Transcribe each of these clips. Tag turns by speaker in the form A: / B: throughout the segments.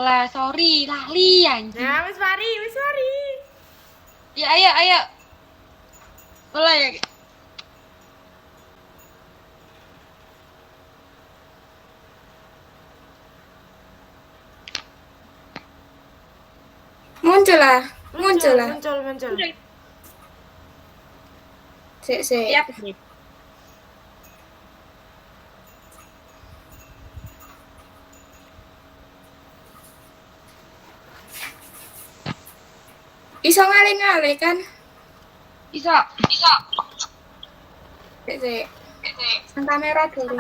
A: Lah, sorry, lali anjing.
B: Ya, wis mari.
A: Ya, ayo. Mulai ya.
C: Muncul lah.
B: Muncul.
C: Sik.
A: Siap.
C: Iso ngale-ngale kan?
A: Iso.
C: Sik. Sang kamera dulu.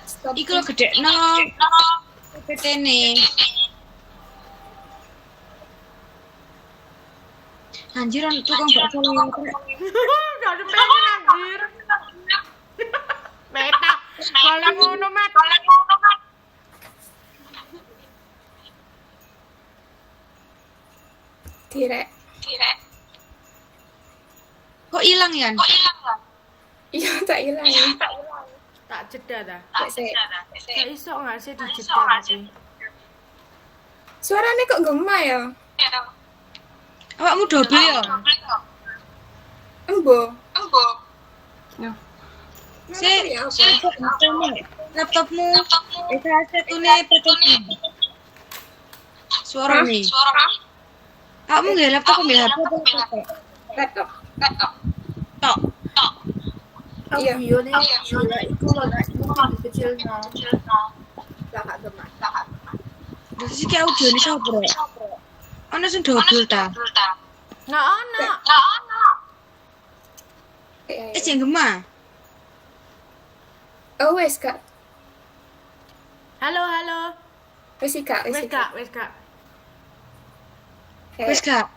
C: Stop.
A: Iku lo gede no. PPT-ne. Anjir, tukang bakso lengkret.
B: Gak ada pengen anjir. Meta. Kalau ngono mat.
C: Direk.
A: Kok hilang ya?
C: Iya tak ilang.
B: Tak jeda dah.
C: Sik.
B: Gak iso gak sih dijeda tapi.
C: Suaranya kok gema ya?
A: Awakmu double ya?
C: Embo.
A: Ya.
C: Sik, ya apa?
A: Laptopmu. Satu-nih PPT. Suara nih. Kamu nggak laptop nggak HP apa?
C: Laptop.
A: Tok.
C: Iya.
D: Audionya gila itu lebih kecil no. Gak gemas.
A: Terus sih kayak audio nih siapa? Ono sing double ta?
B: Nggak ono.
A: Sing gemah.
C: Oh wes kak.
B: Halo.
C: Wes kak.
B: Wes kak.
A: Wes Kak.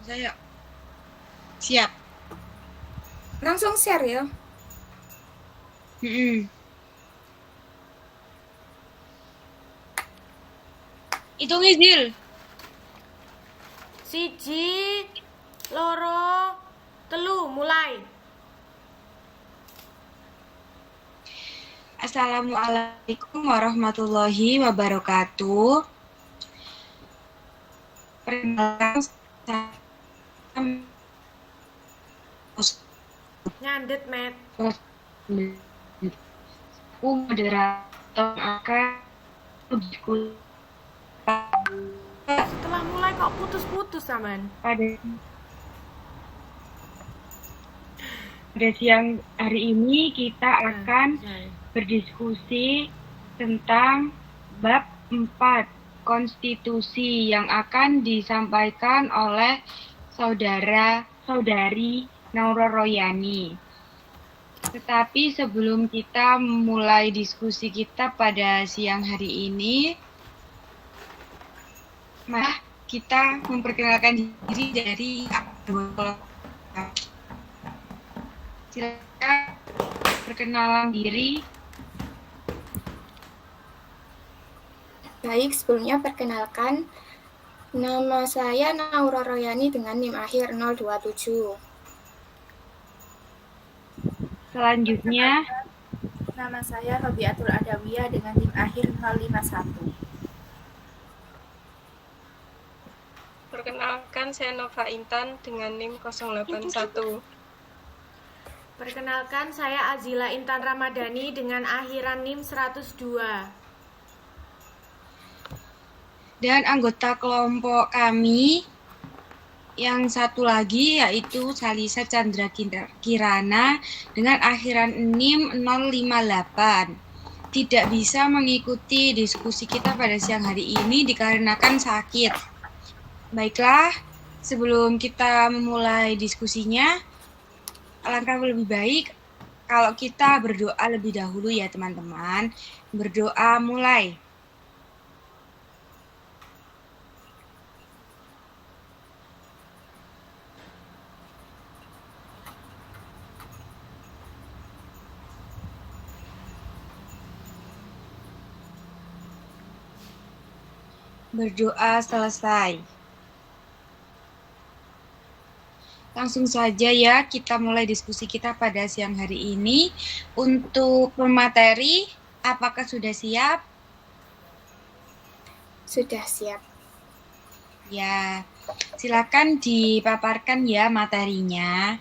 B: Saya.
A: Siap.
C: Langsung share ya.
A: Hitung izil.
B: 1, 2, 3 mulai.
A: Assalamualaikum warahmatullahi wabarakatuh. Perkenalkan saya
B: Nyandet met.
A: aku moderator akan diskusi
B: Setelah mulai kok putus-putus aman.
A: pada siang hari ini kita akan berdiskusi tentang bab 4 konstitusi yang akan disampaikan oleh saudari Naura Royani. Tetapi sebelum kita mulai diskusi kita pada siang hari ini, kita memperkenalkan diri dari silakan perkenalan diri.
C: Baik, sebelumnya perkenalkan, nama saya Naura Royani dengan NIM akhir 027.
A: Selanjutnya,
D: Nama saya Robiatul Adawiyah dengan NIM akhir 051.
E: Perkenalkan, saya Nova Intan dengan NIM 081.
B: Perkenalkan saya Azila Intan Ramadhani dengan akhiran NIM 102.
A: dan anggota kelompok kami yang satu lagi yaitu Salisa Chandra Kirana dengan akhiran NIM 058. Tidak bisa mengikuti diskusi kita pada siang hari ini dikarenakan sakit. Baiklah, sebelum kita memulai diskusinya, alangkah lebih baik kalau kita berdoa lebih dahulu ya teman-teman. Berdoa mulai. Berdoa selesai. langsung saja ya kita mulai diskusi kita pada siang hari ini. Untuk pemateri, apakah sudah siap?
C: Sudah siap.
A: Ya, silakan dipaparkan ya materinya.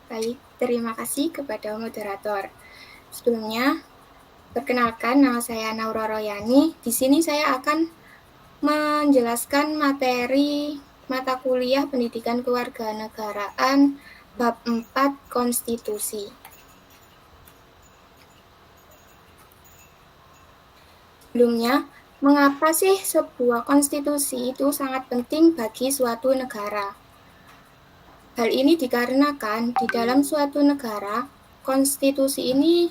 C: Baik, terima kasih kepada moderator. Sebelumnya, perkenalkan nama saya Naura Royani. Di sini saya akan menjelaskan materi mata kuliah Pendidikan Kewarganegaraan bab 4 Konstitusi. Sebelumnya, mengapa sih sebuah konstitusi itu sangat penting bagi suatu negara? Hal ini dikarenakan di dalam suatu negara, konstitusi ini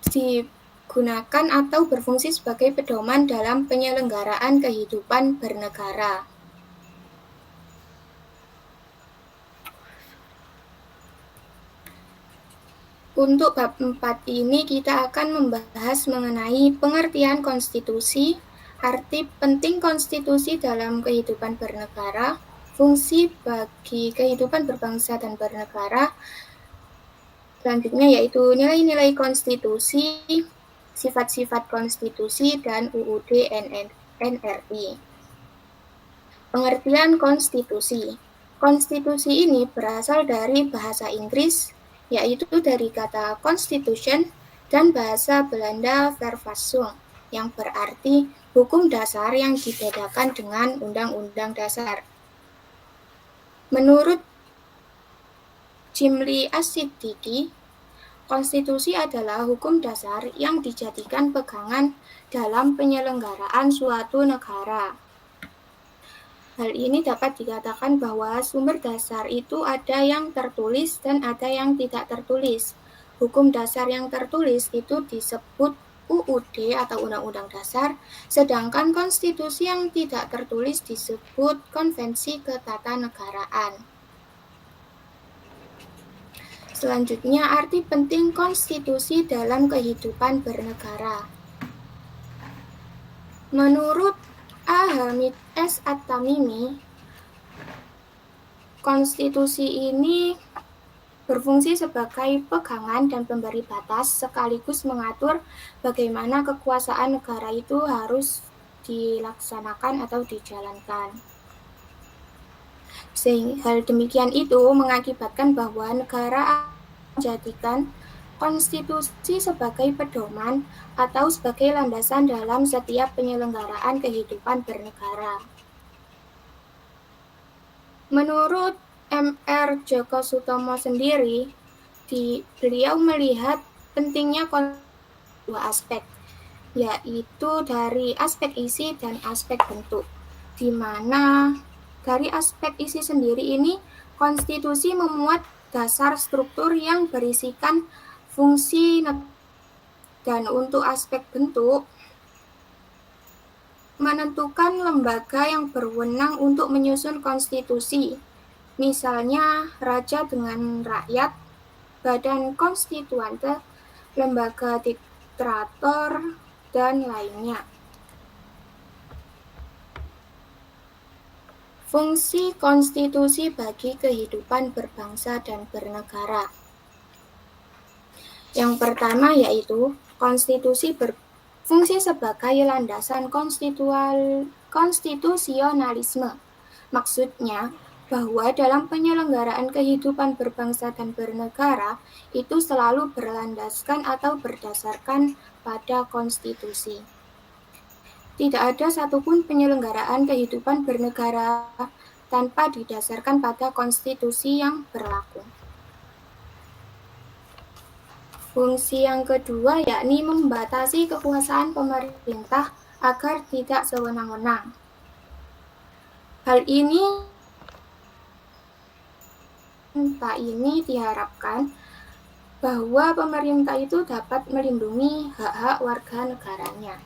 C: digunakan atau berfungsi sebagai pedoman dalam penyelenggaraan kehidupan bernegara. Untuk bab 4 ini kita akan membahas mengenai pengertian konstitusi, arti penting konstitusi dalam kehidupan bernegara, fungsi bagi kehidupan berbangsa dan bernegara, selanjutnya yaitu nilai-nilai konstitusi, sifat-sifat konstitusi, dan UUD NRI. Pengertian konstitusi. Konstitusi ini berasal dari bahasa Inggris, yaitu dari kata constitution, dan bahasa Belanda verfassung, yang berarti hukum dasar yang dibedakan dengan undang-undang dasar. Menurut Jimli As-Siddiqi, konstitusi adalah hukum dasar yang dijadikan pegangan dalam penyelenggaraan suatu negara. Hal ini dapat dikatakan bahwa sumber dasar itu ada yang tertulis dan ada yang tidak tertulis. Hukum dasar yang tertulis itu disebut UUD atau Undang-Undang Dasar, sedangkan konstitusi yang tidak tertulis disebut Konvensi Ketatanegaraan. Selanjutnya, arti penting konstitusi dalam kehidupan bernegara. Menurut A. Hamid S. At-Tamimi, konstitusi ini berfungsi sebagai pegangan dan pemberi batas sekaligus mengatur bagaimana kekuasaan negara itu harus dilaksanakan atau dijalankan. Hal demikian itu mengakibatkan bahwa negara menjadikan konstitusi sebagai pedoman atau sebagai landasan dalam setiap penyelenggaraan kehidupan bernegara. Menurut M.R. Djoko Sutomo sendiri, beliau melihat pentingnya dua aspek, yaitu dari aspek isi dan aspek bentuk, di mana dari aspek isi sendiri ini, konstitusi memuat dasar struktur yang berisikan fungsi, dan untuk aspek bentuk, menentukan lembaga yang berwenang untuk menyusun konstitusi, misalnya raja dengan rakyat, badan konstituante, lembaga diktator, dan lainnya. Fungsi konstitusi bagi kehidupan berbangsa dan bernegara. Yang pertama yaitu konstitusi berfungsi sebagai landasan konstitusionalisme. Maksudnya bahwa dalam penyelenggaraan kehidupan berbangsa dan bernegara itu selalu berlandaskan atau berdasarkan pada konstitusi. Tidak ada satupun penyelenggaraan kehidupan bernegara tanpa didasarkan pada konstitusi yang berlaku. Fungsi yang kedua yakni membatasi kekuasaan pemerintah agar tidak sewenang-wenang. Hal ini diharapkan bahwa pemerintah itu dapat melindungi hak-hak warga negaranya.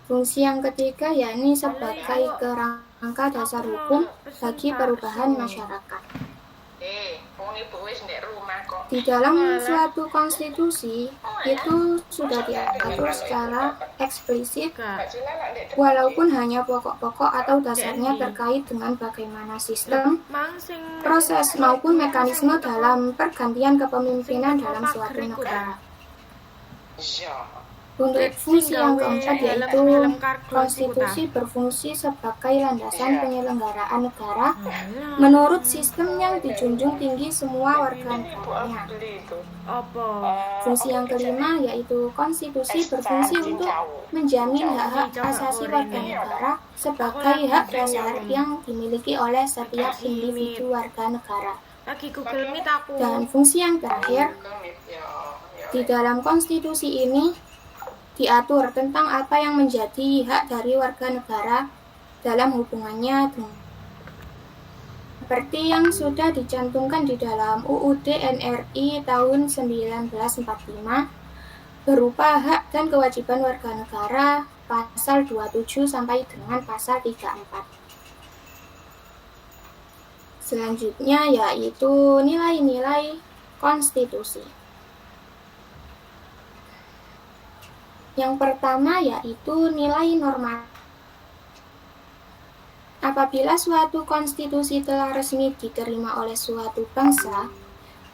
C: Fungsi yang ketiga yakni sebagai kerangka dasar hukum bagi perubahan masyarakat. Di dalam suatu konstitusi, itu sudah diatur secara eksplisit,
B: Kak,
C: walaupun hanya pokok-pokok atau dasarnya terkait dengan bagaimana sistem,
B: mang sing
C: proses maupun mekanisme dalam pergantian kepemimpinan dalam suatu negara. Untuk fungsi yang keempat yaitu konstitusi berfungsi sebagai landasan penyelenggaraan negara menurut sistem yang dijunjung tinggi semua warga negaranya.
B: Opo?
C: Fungsi yang kelima yaitu konstitusi berfungsi untuk menjamin hak-hak asasi warga negara sebagai hak dasar yang dimiliki oleh setiap individu warga negara.
B: Lagi Google Meet aku.
C: Dan fungsi yang terakhir, di dalam konstitusi ini diatur tentang apa yang menjadi hak dari warga negara dalam hubungannya dengan seperti yang sudah dicantumkan di dalam UUD NRI tahun 1945 berupa hak dan kewajiban warga negara pasal 27 sampai dengan pasal 34. Selanjutnya yaitu nilai-nilai konstitusi. Yang pertama yaitu nilai normatif. Apabila suatu konstitusi telah resmi diterima oleh suatu bangsa,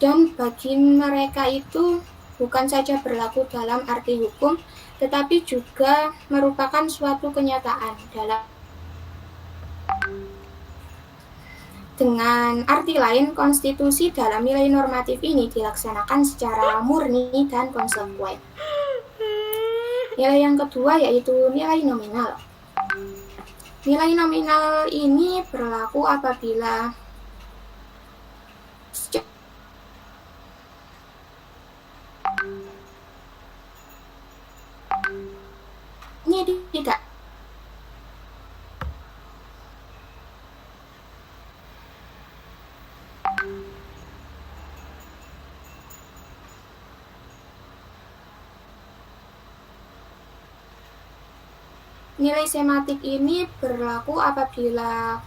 C: dan bagi mereka itu bukan saja berlaku dalam arti hukum, tetapi juga merupakan suatu kenyataan dalam. Dengan arti lain, konstitusi dalam nilai normatif ini dilaksanakan secara murni dan konsekuen. Nilai yang kedua yaitu nilai nominal. Nilai nominal ini berlaku apabila ini tidak Nilai sematik ini berlaku apabila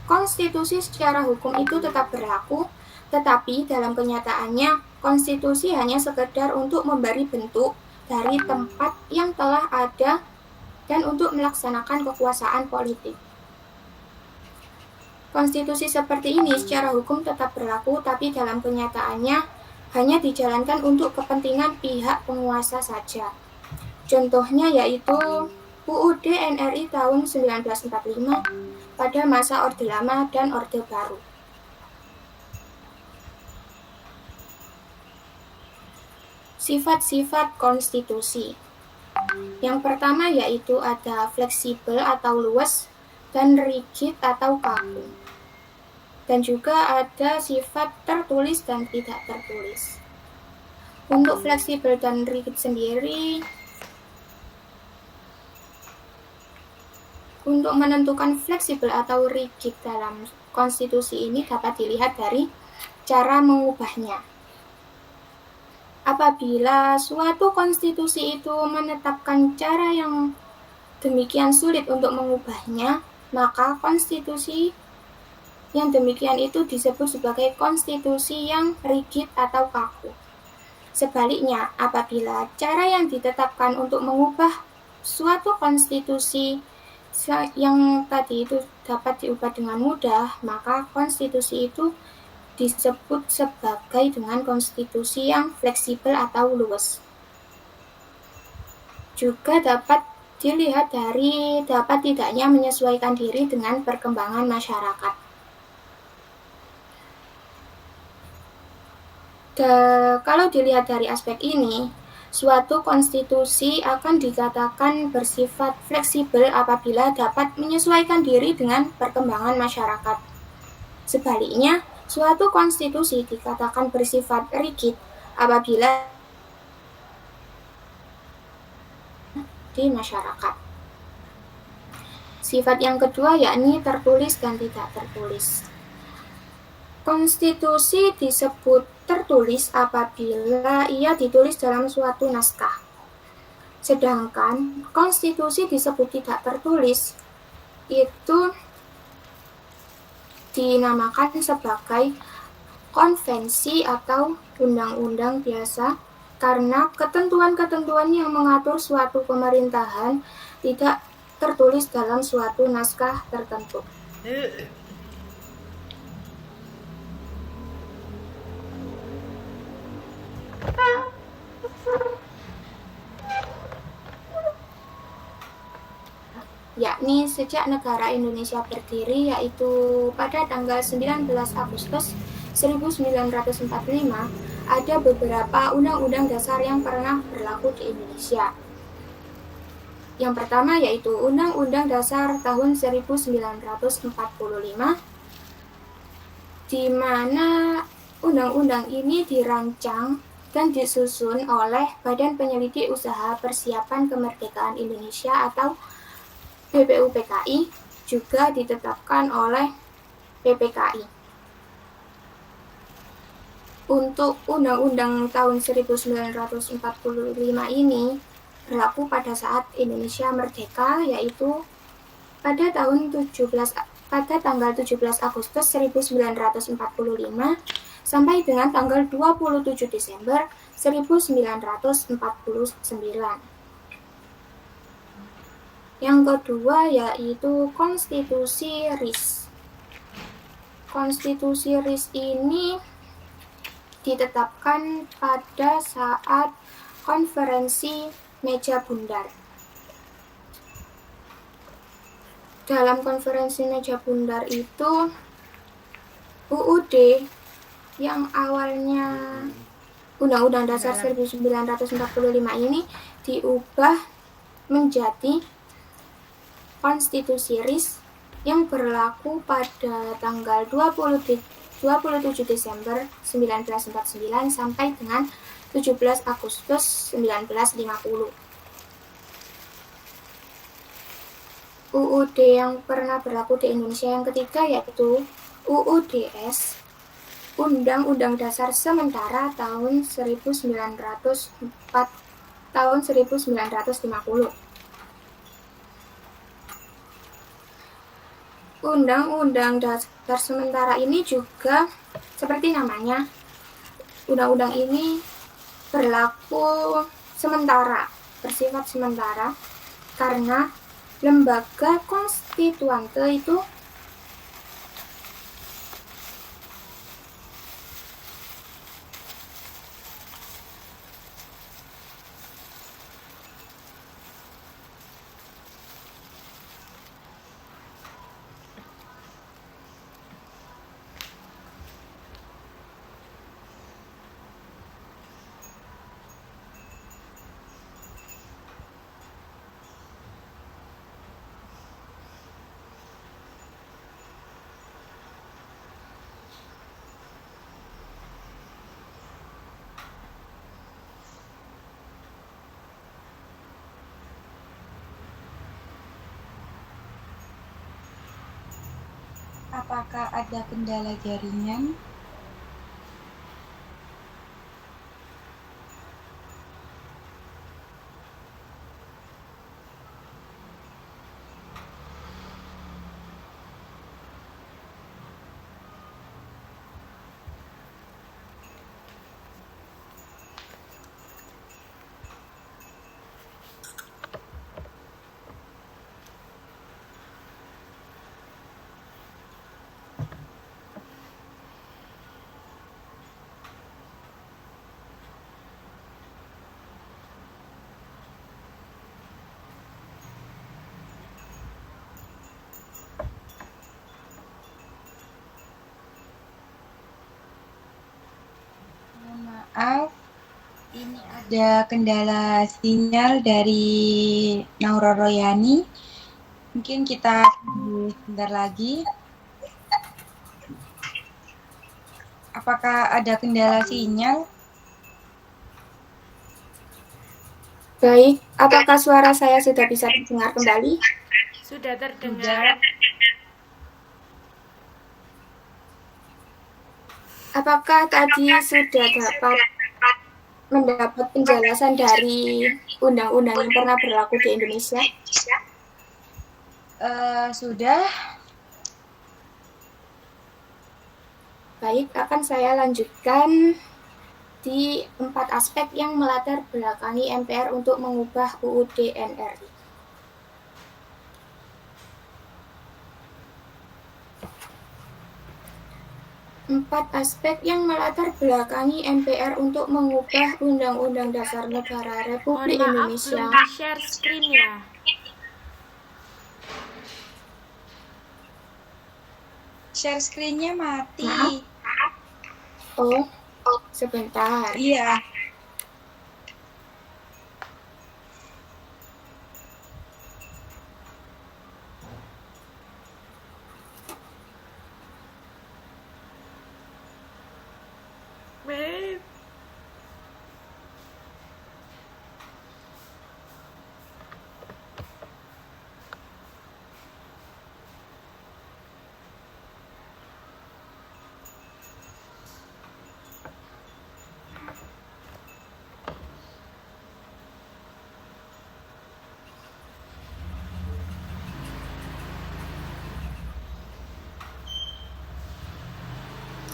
C: konstitusi secara hukum itu tetap berlaku, tetapi dalam kenyataannya konstitusi hanya sekedar untuk memberi bentuk dari tempat yang telah ada dan untuk melaksanakan kekuasaan politik. Konstitusi seperti ini secara hukum tetap berlaku, tapi dalam kenyataannya hanya dijalankan untuk kepentingan pihak penguasa saja. Contohnya yaitu UUD NRI tahun 1945 pada masa Orde Lama dan Orde Baru. Sifat-sifat konstitusi. Yang pertama yaitu ada fleksibel atau luas dan rigid atau kaku. Dan juga ada sifat tertulis dan tidak tertulis. Untuk fleksibel dan rigid sendiri, untuk menentukan fleksibel atau rigid dalam konstitusi ini dapat dilihat dari cara mengubahnya. Apabila suatu konstitusi itu menetapkan cara yang demikian sulit untuk mengubahnya, maka konstitusi yang demikian itu disebut sebagai konstitusi yang rigid atau kaku. Sebaliknya, apabila cara yang ditetapkan untuk mengubah suatu konstitusi yang tadi itu dapat diubah dengan mudah, maka konstitusi itu disebut sebagai dengan konstitusi yang fleksibel atau luas. Juga dapat dilihat dari dapat tidaknya menyesuaikan diri dengan perkembangan masyarakat. Kalau dilihat dari aspek ini, suatu konstitusi akan dikatakan bersifat fleksibel apabila dapat menyesuaikan diri dengan perkembangan masyarakat. Sebaliknya, suatu konstitusi dikatakan bersifat rigid apabila di masyarakat. Sifat yang kedua yakni tertulis dan tidak tertulis. Konstitusi disebut tertulis apabila ia ditulis dalam suatu naskah. Sedangkan konstitusi disebut tidak tertulis itu dinamakan sebagai konvensi atau undang-undang biasa karena ketentuan-ketentuan yang mengatur suatu pemerintahan tidak tertulis dalam suatu naskah tertentu. Yakni sejak negara Indonesia berdiri, yaitu pada tanggal 19 Agustus 1945, ada beberapa undang-undang dasar yang pernah berlaku di Indonesia. Yang pertama yaitu Undang-Undang Dasar tahun 1945, di mana undang-undang ini dirancang dan disusun oleh Badan Penyelidik Usaha Persiapan Kemerdekaan Indonesia atau BPUPKI, juga ditetapkan oleh PPKI. Untuk Undang-Undang tahun 1945 ini berlaku pada saat Indonesia merdeka, yaitu pada tanggal 17 Agustus 1945 sampai dengan tanggal 27 Desember 1949. Yang kedua yaitu Konstitusi RIS. Konstitusi RIS ini ditetapkan pada saat konferensi meja bundar. Dalam konferensi meja bundar itu, UUD yang awalnya Undang-Undang Dasar 1945 ini diubah menjadi Konstitusi RIS yang berlaku pada tanggal 27 Desember 1949 sampai dengan 17 Agustus 1950. UUD yang pernah berlaku di Indonesia yang ketiga yaitu UUDS, Undang-Undang Dasar Sementara tahun 1950. Undang-Undang Dasar Sementara ini juga seperti namanya, undang-undang ini berlaku sementara, bersifat sementara, karena lembaga konstituante itu
A: Apakah ada kendala jaringan? Maaf, ini ada kendala sinyal dari Naura Royani. Mungkin kita tunggu sebentar lagi. Apakah ada kendala sinyal?
C: baik. Apakah suara saya sudah bisa didengar kembali?
B: Sudah terdengar.
C: Apakah tadi sudah dapat mendapat penjelasan dari undang-undang yang pernah berlaku di Indonesia?
A: Sudah.
C: Baik, akan saya lanjutkan di 4 aspek yang melatar belakangi MPR untuk mengubah UUD NRI. Empat aspek yang melatar belakangi MPR untuk mengubah Undang-Undang Dasar Negara
B: Mohon
C: Republik
B: maaf,
C: Indonesia.
B: belum di-share screen ya.
A: Share screen-nya mati.
C: Maaf. Oh, sebentar.
A: Iya.
B: Wait.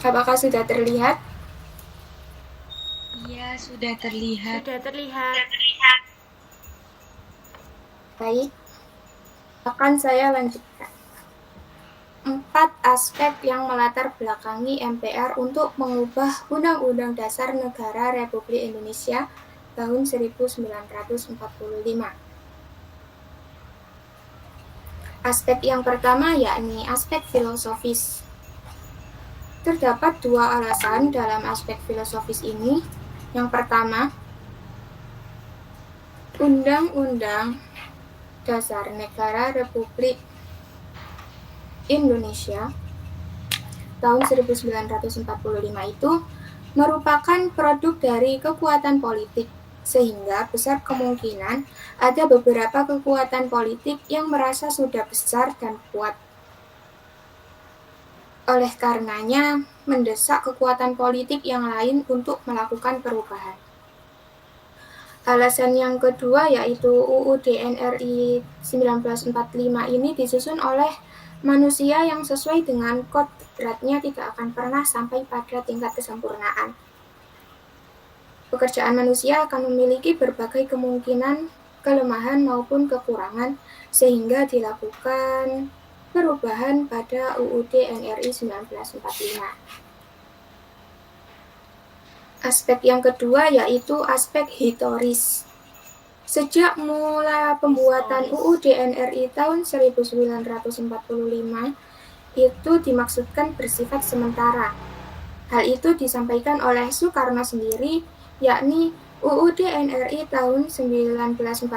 C: Apakah sudah terlihat?
A: Iya, sudah terlihat.
B: Sudah terlihat.
C: Baik, akan saya lanjutkan. 4 aspek yang melatar belakangi MPR untuk mengubah Undang-Undang Dasar Negara Republik Indonesia tahun 1945. Aspek yang pertama yakni aspek filosofis. Terdapat 2 alasan dalam aspek filosofis ini. Yang pertama, Undang-Undang Dasar Negara Republik Indonesia tahun 1945 itu merupakan produk dari kekuatan politik, sehingga besar kemungkinan ada beberapa kekuatan politik yang merasa sudah besar dan kuat. Oleh karenanya, mendesak kekuatan politik yang lain untuk melakukan perubahan. Alasan yang kedua yaitu UUD NRI 1945 ini disusun oleh manusia yang sesuai dengan kodratnya tidak akan pernah sampai pada tingkat kesempurnaan. Pekerjaan manusia akan memiliki berbagai kemungkinan, kelemahan maupun kekurangan, sehingga dilakukan perubahan pada UUD NRI 1945. Aspek yang kedua yaitu aspek historis. Sejak mula pembuatan UUD NRI tahun 1945 itu dimaksudkan bersifat sementara. Hal itu disampaikan oleh Soekarno sendiri, yakni UUD NRI tahun 1945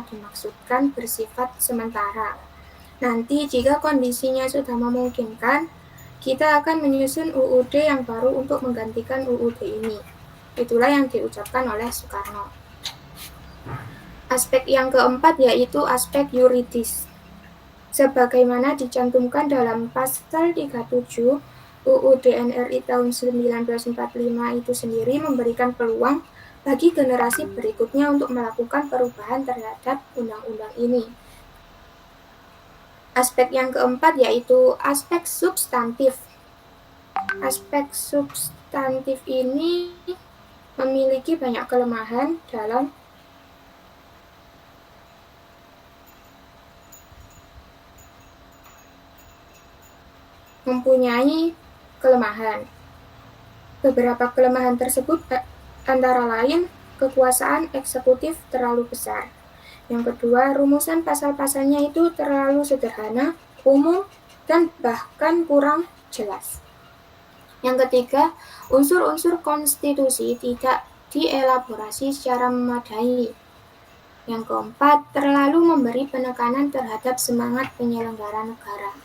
C: dimaksudkan bersifat sementara. Nanti jika kondisinya sudah memungkinkan, kita akan menyusun UUD yang baru untuk menggantikan UUD ini. Itulah yang diucapkan oleh Soekarno. Aspek yang keempat yaitu aspek yuridis. Sebagaimana dicantumkan dalam pasal 37 UUD NRI tahun 1945 itu sendiri memberikan peluang bagi generasi berikutnya untuk melakukan perubahan terhadap undang-undang ini. Aspek yang keempat yaitu aspek substantif. Aspek substantif ini memiliki banyak kelemahan dalam mempunyai kelemahan. Beberapa kelemahan tersebut antara lain kekuasaan eksekutif terlalu besar. Yang kedua, rumusan pasal-pasalnya itu terlalu sederhana, umum, dan bahkan kurang jelas. Yang ketiga, unsur-unsur konstitusi tidak dielaborasi secara memadai. Yang keempat, terlalu memberi penekanan terhadap semangat penyelenggara negara.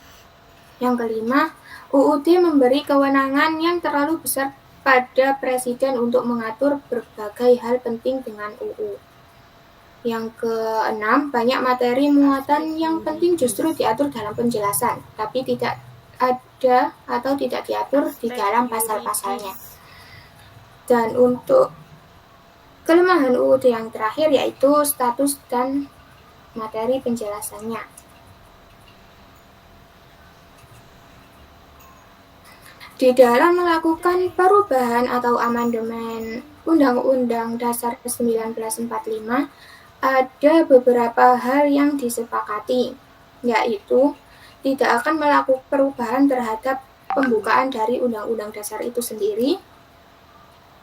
C: Yang kelima, UUD memberi kewenangan yang terlalu besar pada Presiden untuk mengatur berbagai hal penting dengan UU. Yang keenam, banyak materi muatan yang penting justru diatur dalam penjelasan, tapi tidak ada atau tidak diatur di dalam pasal-pasalnya. Dan untuk kelemahan UUD yang terakhir yaitu status dan materi penjelasannya. Di dalam melakukan perubahan atau amandemen Undang-Undang Dasar 1945, ada beberapa hal yang disepakati, yaitu tidak akan melakukan perubahan terhadap pembukaan dari Undang-Undang Dasar itu sendiri.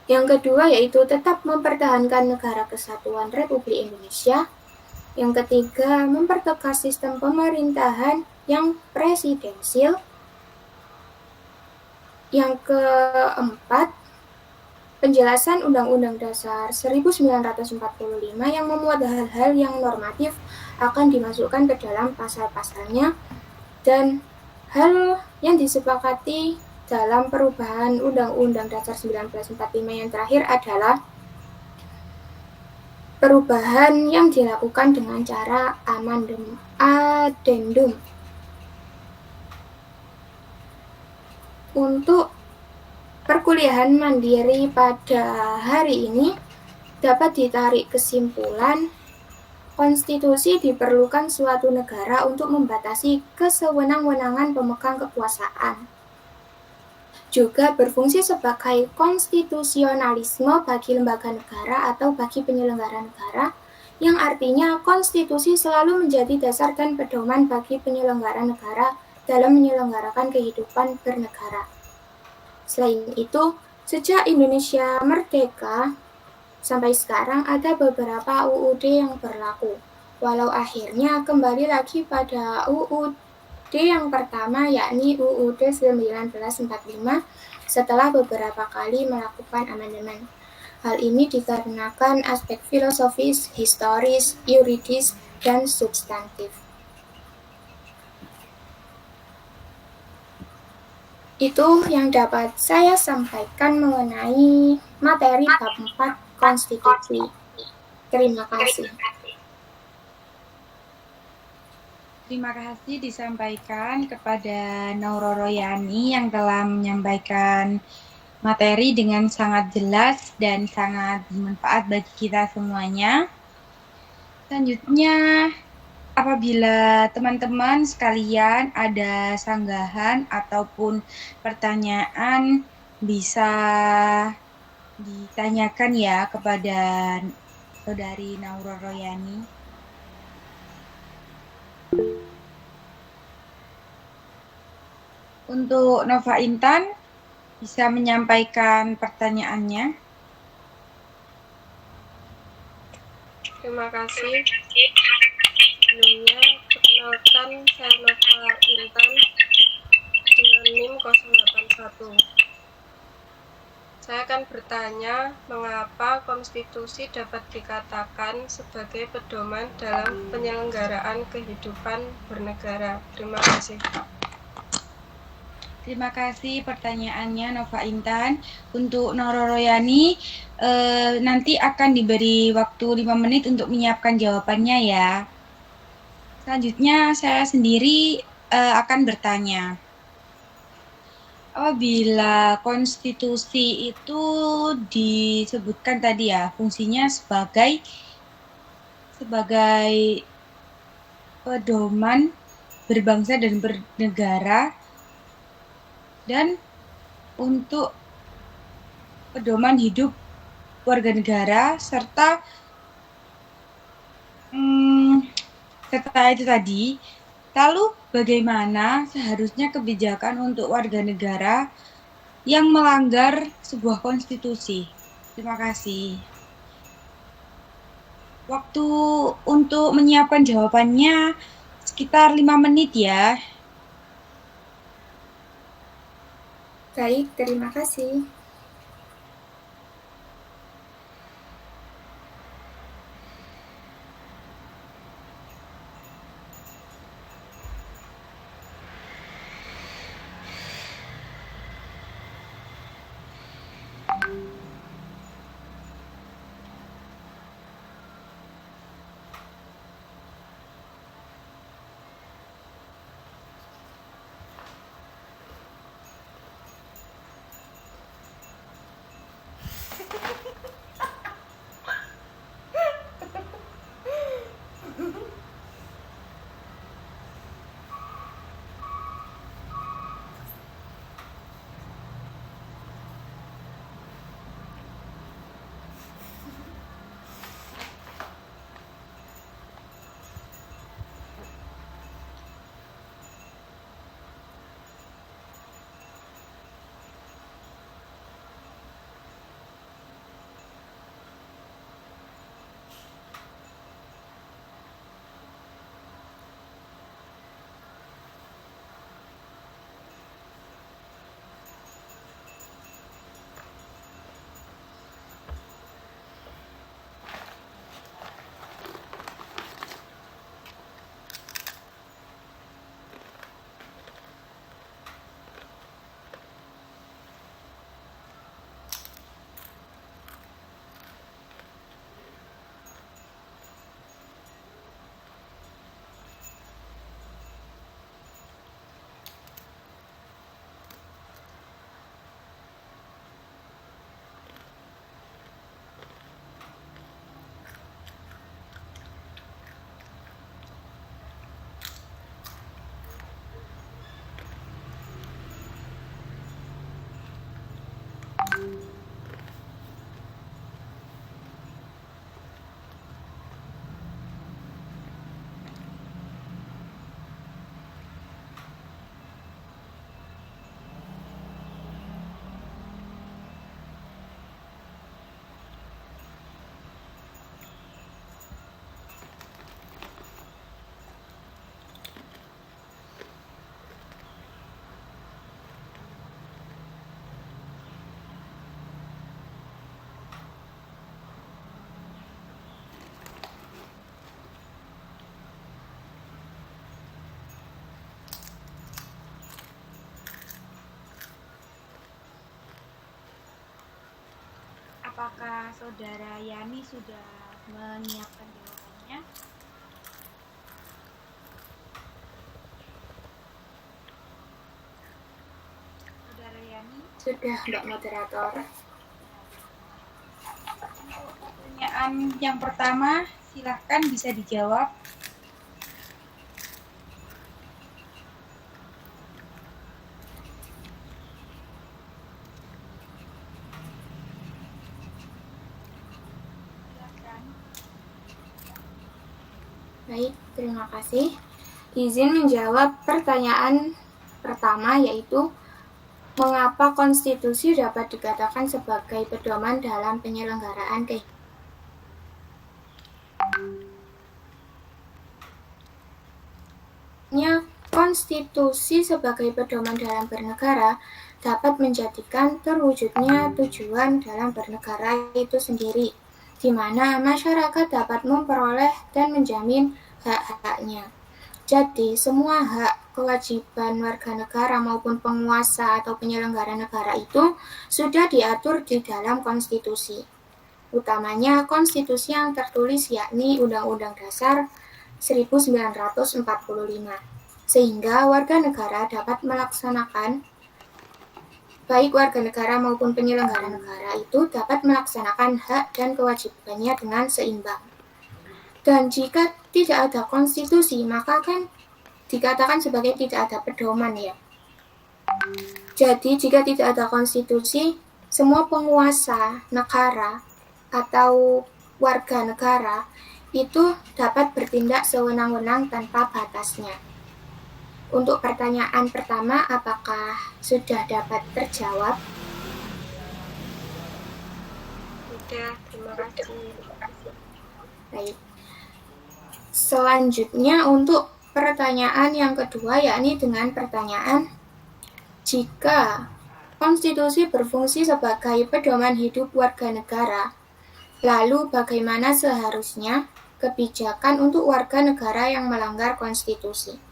C: Yang kedua yaitu tetap mempertahankan Negara Kesatuan Republik Indonesia. Yang ketiga, mempertegas sistem pemerintahan yang presidensil. Yang keempat, penjelasan Undang-Undang Dasar 1945 yang memuat hal-hal yang normatif akan dimasukkan ke dalam pasal-pasalnya, dan hal yang disepakati dalam perubahan Undang-Undang Dasar 1945 yang terakhir adalah perubahan yang dilakukan dengan cara adendum. Untuk perkuliahan mandiri pada hari ini dapat ditarik kesimpulan, konstitusi diperlukan suatu negara untuk membatasi kesewenang-wenangan pemegang kekuasaan. Juga berfungsi sebagai konstitusionalisme bagi lembaga negara atau bagi penyelenggara negara, yang artinya konstitusi selalu menjadi dasar dan pedoman bagi penyelenggara negara dalam menyelenggarakan kehidupan bernegara. Selain itu, sejak Indonesia merdeka sampai sekarang ada beberapa UUD yang berlaku, walau akhirnya kembali lagi pada UUD yang pertama, yakni UUD 1945, setelah beberapa kali melakukan amandemen. Hal ini dikarenakan aspek filosofis, historis, yuridis, dan substantif. Itu yang dapat saya sampaikan mengenai materi bab 4 konstitusi. Terima kasih.
A: Terima kasih disampaikan kepada Nauro Royani yang telah menyampaikan materi dengan sangat jelas dan sangat bermanfaat bagi kita semuanya. Selanjutnya, apabila teman-teman sekalian ada sanggahan ataupun pertanyaan, bisa ditanyakan ya kepada Saudari Nauro Royani. Untuk Nova Intan, bisa menyampaikan pertanyaannya.
E: Terima kasih. Sebelumnya, perkenalkan saya Nova Intan dengan NIM 081. Saya akan bertanya, mengapa konstitusi dapat dikatakan sebagai pedoman dalam penyelenggaraan kehidupan bernegara? Terima kasih.
A: Terima kasih pertanyaannya Nova Intan. Untuk Noro Royani, nanti akan diberi waktu 5 menit untuk menyiapkan jawabannya ya. Selanjutnya saya sendiri akan bertanya. Apabila konstitusi itu disebutkan tadi ya, fungsinya sebagai pedoman berbangsa dan bernegara, dan untuk pedoman hidup warga negara serta itu tadi. Lalu bagaimana seharusnya kebijakan untuk warga negara yang melanggar sebuah konstitusi? Terima kasih. Waktu untuk menyiapkan jawabannya sekitar 5 menit ya.
C: Baik, terima kasih.
A: Apakah Saudara Yani sudah menyiapkan jawabannya? Saudara Yani?
C: Sudah, Mbak Moderator.
A: Untuk pertanyaan yang pertama, silahkan bisa dijawab. Silahkan.
C: Baik, terima kasih. Izin menjawab pertanyaan pertama, yaitu mengapa konstitusi dapat dikatakan sebagai pedoman dalam penyelenggaraan kehidupan? Konstitusi sebagai pedoman dalam bernegara dapat menjadikan terwujudnya tujuan dalam bernegara itu sendiri, di mana masyarakat dapat memperoleh dan menjamin hak-haknya. Jadi, semua hak kewajiban warga negara maupun penguasa atau penyelenggara negara itu sudah diatur di dalam konstitusi. Utamanya konstitusi yang tertulis yakni Undang-Undang Dasar 1945. Sehingga warga negara dapat melaksanakan, baik warga negara maupun penyelenggara negara itu dapat melaksanakan hak dan kewajibannya dengan seimbang. Dan jika tidak ada konstitusi, maka kan dikatakan sebagai tidak ada pedoman ya. Jadi jika tidak ada konstitusi, semua penguasa negara atau warga negara itu dapat bertindak sewenang-wenang tanpa batasnya. Untuk pertanyaan pertama, apakah sudah dapat terjawab?
E: Sudah, terima kasih.
C: Baik. Selanjutnya untuk pertanyaan yang kedua, yakni dengan pertanyaan, jika konstitusi berfungsi sebagai pedoman hidup warga negara, lalu bagaimana seharusnya kebijakan untuk warga negara yang melanggar konstitusi?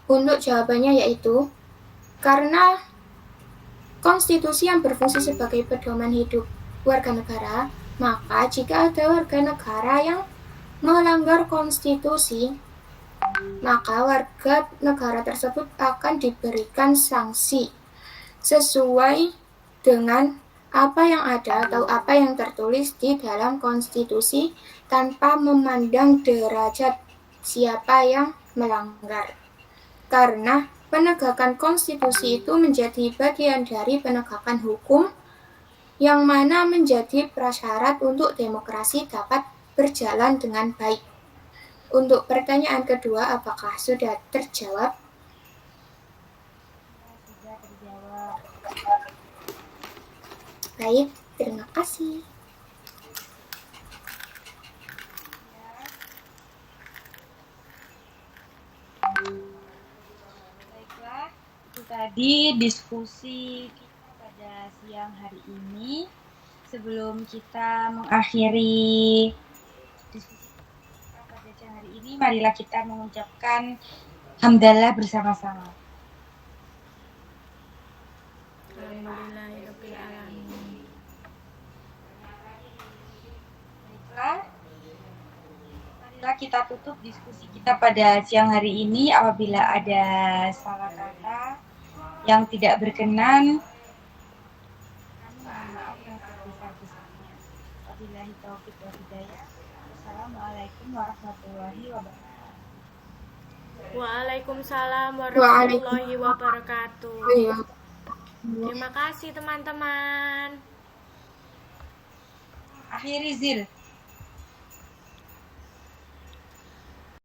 C: Untuk jawabannya yaitu, karena konstitusi yang berfungsi sebagai pedoman hidup warga negara, maka jika ada warga negara yang melanggar konstitusi, maka warga negara tersebut akan diberikan sanksi sesuai dengan apa yang ada atau apa yang tertulis di dalam konstitusi tanpa memandang derajat siapa yang melanggar. Karena penegakan konstitusi itu menjadi bagian dari penegakan hukum yang mana menjadi prasyarat untuk demokrasi dapat berjalan dengan baik. Untuk pertanyaan kedua, apakah sudah terjawab?
A: Sudah terjawab.
C: Baik, terima kasih.
A: Baiklah, itu tadi diskusi kita pada siang hari ini. Sebelum kita mengakhiri diskusi kita pada siang hari ini, marilah kita mengucapkan hamdalah bersama-sama.
B: Alhamdulillahirrahmanirrahim.
A: Baiklah, marilah kita tutup diskusi kita pada siang hari ini. Apabila ada salah kata yang tidak berkenan, kami mohon maaf yang sebesar-besarnya. Wabillahi taufiq wal hidayah. Wassalamualaikum warahmatullahi wabarakatuh.
B: Waalaikumsalam warahmatullahi wabarakatuh.
C: Iya.
B: Terima kasih teman-teman.
A: Akhiri Zil.